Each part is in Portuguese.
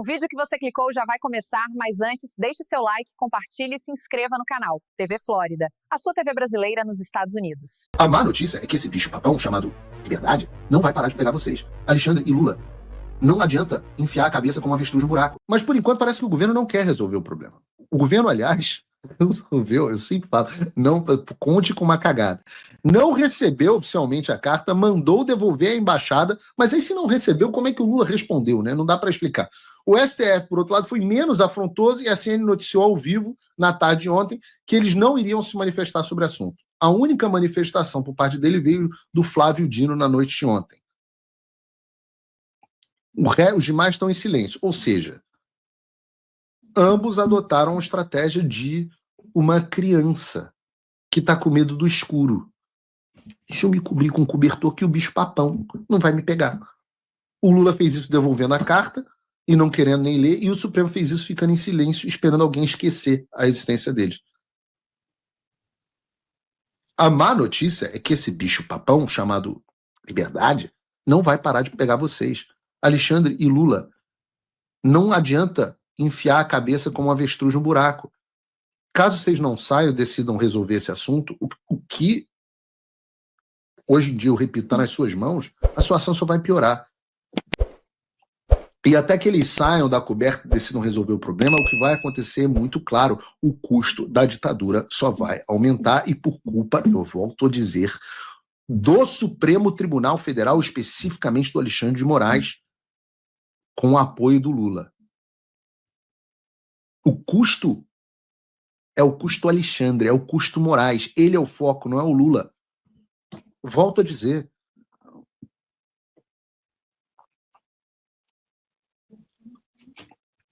O vídeo que você clicou já vai começar, mas antes, deixe seu like, compartilhe e se inscreva no canal. TV Flórida, a sua TV brasileira nos Estados Unidos. A má notícia é que esse bicho-papão chamado liberdade não vai parar de pegar vocês. Alexandre e Lula. Não adianta enfiar a cabeça como um avestruz no buraco. Mas, por enquanto, parece que o governo não quer resolver o problema. O governo, aliás, resolveu, eu sempre falo, não conte com uma cagada. Não recebeu oficialmente a carta, mandou devolver à embaixada, mas aí se não recebeu, como é que o Lula respondeu, né? Não dá para explicar. O STF, por outro lado, foi menos afrontoso e a CNN noticiou ao vivo, na tarde de ontem, que eles não iriam se manifestar sobre o assunto. A única manifestação por parte dele veio do Flávio Dino na noite de ontem. Os demais estão em silêncio, ou seja, ambos adotaram a estratégia de uma criança que está com medo do escuro. Deixa eu me cobrir com um cobertor que o bicho-papão não vai me pegar. O Lula fez isso devolvendo a carta e não querendo nem ler, e o Supremo fez isso ficando em silêncio, esperando alguém esquecer a existência deles. A má notícia é que esse bicho-papão, chamado liberdade, não vai parar de pegar vocês. Alexandre e Lula, não adianta enfiar a cabeça como um avestruz no buraco. Caso vocês não saiam e decidam resolver esse assunto, o que hoje em dia, eu repito, está nas suas mãos, a situação só vai piorar. E até que eles saiam da coberta e decidam resolver o problema, o que vai acontecer é muito claro. O custo da ditadura só vai aumentar e por culpa, eu volto a dizer, do Supremo Tribunal Federal, especificamente do Alexandre de Moraes, com o apoio do Lula. O custo é o custo Alexandre, é o custo Moraes. Ele é o foco, não é o Lula. Volto a dizer.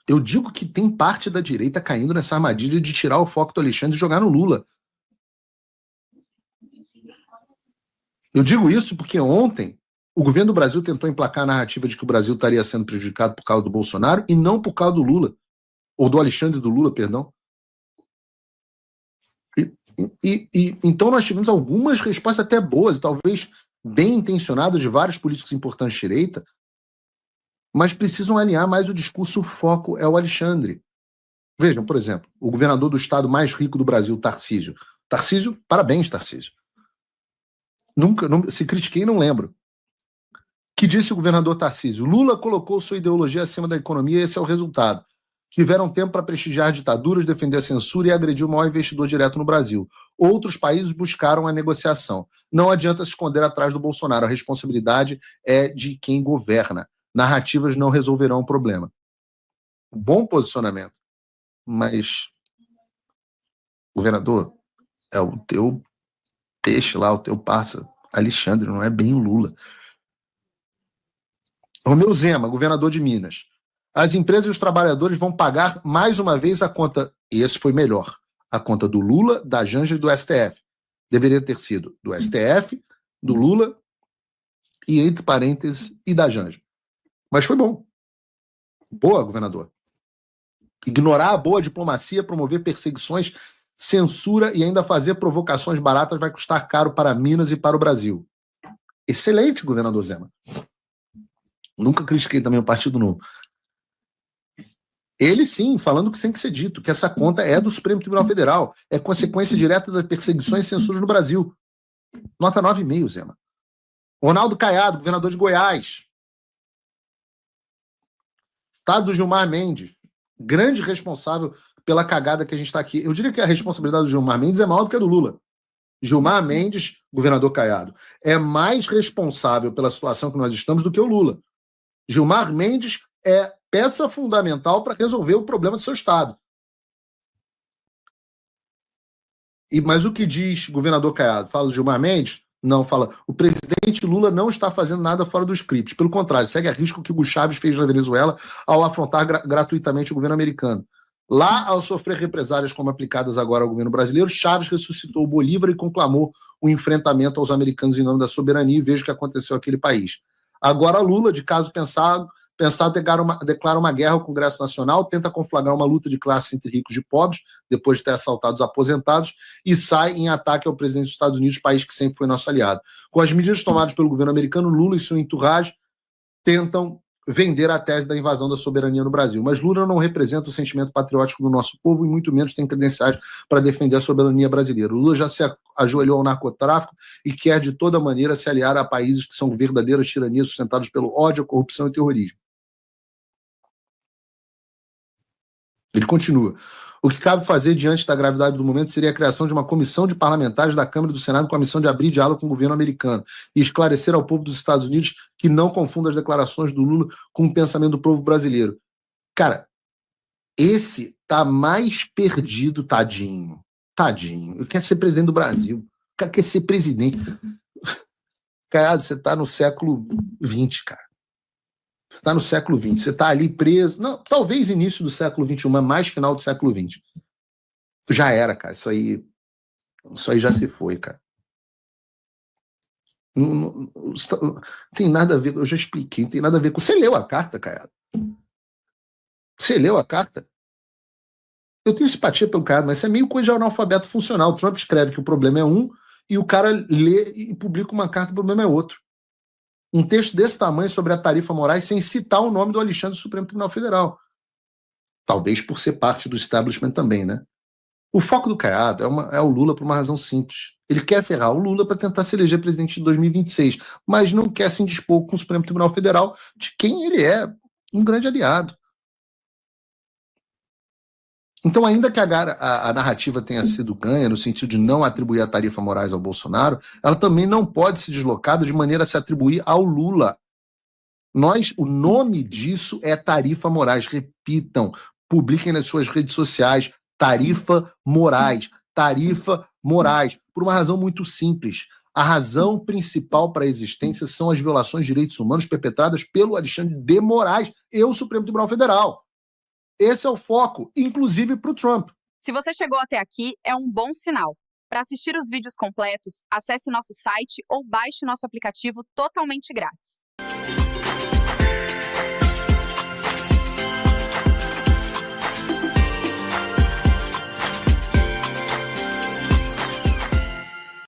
Eu digo que tem parte da direita caindo nessa armadilha de tirar o foco do Alexandre e jogar no Lula. Eu digo isso porque ontem o governo do Brasil tentou emplacar a narrativa de que o Brasil estaria sendo prejudicado por causa do Bolsonaro e não por causa do Lula. Ou do Alexandre do Lula, perdão. Então nós tivemos algumas respostas até boas, talvez bem intencionadas de vários políticos importantes de direita, mas precisam alinhar mais o discurso. O foco é o Alexandre. Vejam, por exemplo, o governador do estado mais rico do Brasil, Tarcísio. Tarcísio, parabéns, Tarcísio. Nunca, se critiquei, não lembro. Que disse o governador Tarcísio: Lula colocou sua ideologia acima da economia e esse é o resultado. Tiveram tempo para prestigiar ditaduras, defender a censura e agredir o maior investidor direto no Brasil. Outros países buscaram a negociação. Não adianta se esconder atrás do Bolsonaro. A responsabilidade é de quem governa. Narrativas não resolverão o problema. Bom posicionamento. Mas, governador, é o teu peixe lá, o teu pássaro. Alexandre, não é bem o Lula. Romeu Zema, governador de Minas. As empresas e os trabalhadores vão pagar mais uma vez a conta, esse foi melhor, a conta do Lula, da Janja e do STF. Deveria ter sido do STF, do Lula e, entre parênteses, e da Janja. Mas foi bom. Boa, governador. Ignorar a boa diplomacia, promover perseguições, censura e ainda fazer provocações baratas vai custar caro para Minas e para o Brasil. Excelente, governador Zema. Nunca critiquei também o Partido Novo. Ele sim, falando que tem que ser dito, que essa conta é do Supremo Tribunal Federal, é consequência direta das perseguições e censuras no Brasil. Nota 9,5, Zema. Ronaldo Caiado, governador de Goiás. Estado do Gilmar Mendes, grande responsável pela cagada que a gente está aqui. Eu diria que a responsabilidade do Gilmar Mendes é maior do que a do Lula. Gilmar Mendes, governador Caiado, é mais responsável pela situação que nós estamos do que o Lula. Gilmar Mendes é peça fundamental para resolver o problema do seu estado. Mas o que diz governador Caiado? Fala do Gilmar Mendes? Não, fala. O presidente Lula não está fazendo nada fora do script. Pelo contrário, segue a risco que o Hugo Chávez fez na Venezuela ao afrontar gratuitamente o governo americano. Lá, ao sofrer represálias como aplicadas agora ao governo brasileiro, Chávez ressuscitou o Bolívar e conclamou o enfrentamento aos americanos em nome da soberania, e veja o que aconteceu naquele país. Agora Lula, de caso pensado declara uma guerra ao Congresso Nacional, tenta conflagrar uma luta de classe entre ricos e pobres, depois de ter assaltado os aposentados, e sai em ataque ao presidente dos Estados Unidos, país que sempre foi nosso aliado. Com as medidas tomadas pelo governo americano, Lula e seu entourage tentam vender a tese da invasão da soberania no Brasil. Mas Lula não representa o sentimento patriótico do nosso povo e muito menos tem credenciais para defender a soberania brasileira. O Lula já se ajoelhou ao narcotráfico e quer de toda maneira se aliar a países que são verdadeiras tiranias sustentadas pelo ódio, a corrupção e terrorismo. Ele continua. O que cabe fazer diante da gravidade do momento seria a criação de uma comissão de parlamentares da Câmara e do Senado com a missão de abrir diálogo com o governo americano e esclarecer ao povo dos Estados Unidos que não confunda as declarações do Lula com o pensamento do povo brasileiro. Cara, esse tá mais perdido, tadinho. Tadinho. Ele quer ser presidente do Brasil. O cara quer ser presidente. Cara, você tá no século XX, cara. Você está no século XX, você está ali preso. Não, talvez início do século XXI, mas mais final do século XX. Já era, cara. Isso aí já se foi, cara. Não tem nada a ver, eu já expliquei, não tem nada a ver com. Você leu a carta, Caiado? Você leu a carta? Eu tenho simpatia pelo Caiado, mas isso é meio coisa de analfabeto funcional. O Trump escreve que o problema é um e o cara lê e publica uma carta, o problema é outro. Um texto desse tamanho sobre a tarifa Moraes sem citar o nome do Alexandre do Supremo Tribunal Federal. Talvez por ser parte do establishment também, né? O foco do Caiado é o Lula por uma razão simples. Ele quer ferrar o Lula para tentar se eleger presidente de 2026, mas não quer se indispor com o Supremo Tribunal Federal, de quem ele é um grande aliado. Então, ainda que a narrativa tenha sido ganha, no sentido de não atribuir a tarifa Moraes ao Bolsonaro, ela também não pode se deslocar de maneira a se atribuir ao Lula. O nome disso é tarifa Moraes. Repitam, publiquem nas suas redes sociais, tarifa Moraes, tarifa Moraes, por uma razão muito simples. A razão principal para a existência são as violações de direitos humanos perpetradas pelo Alexandre de Moraes e o Supremo Tribunal Federal. Esse é o foco, inclusive para o Trump. Se você chegou até aqui, é um bom sinal. Para assistir os vídeos completos, acesse nosso site ou baixe nosso aplicativo totalmente grátis.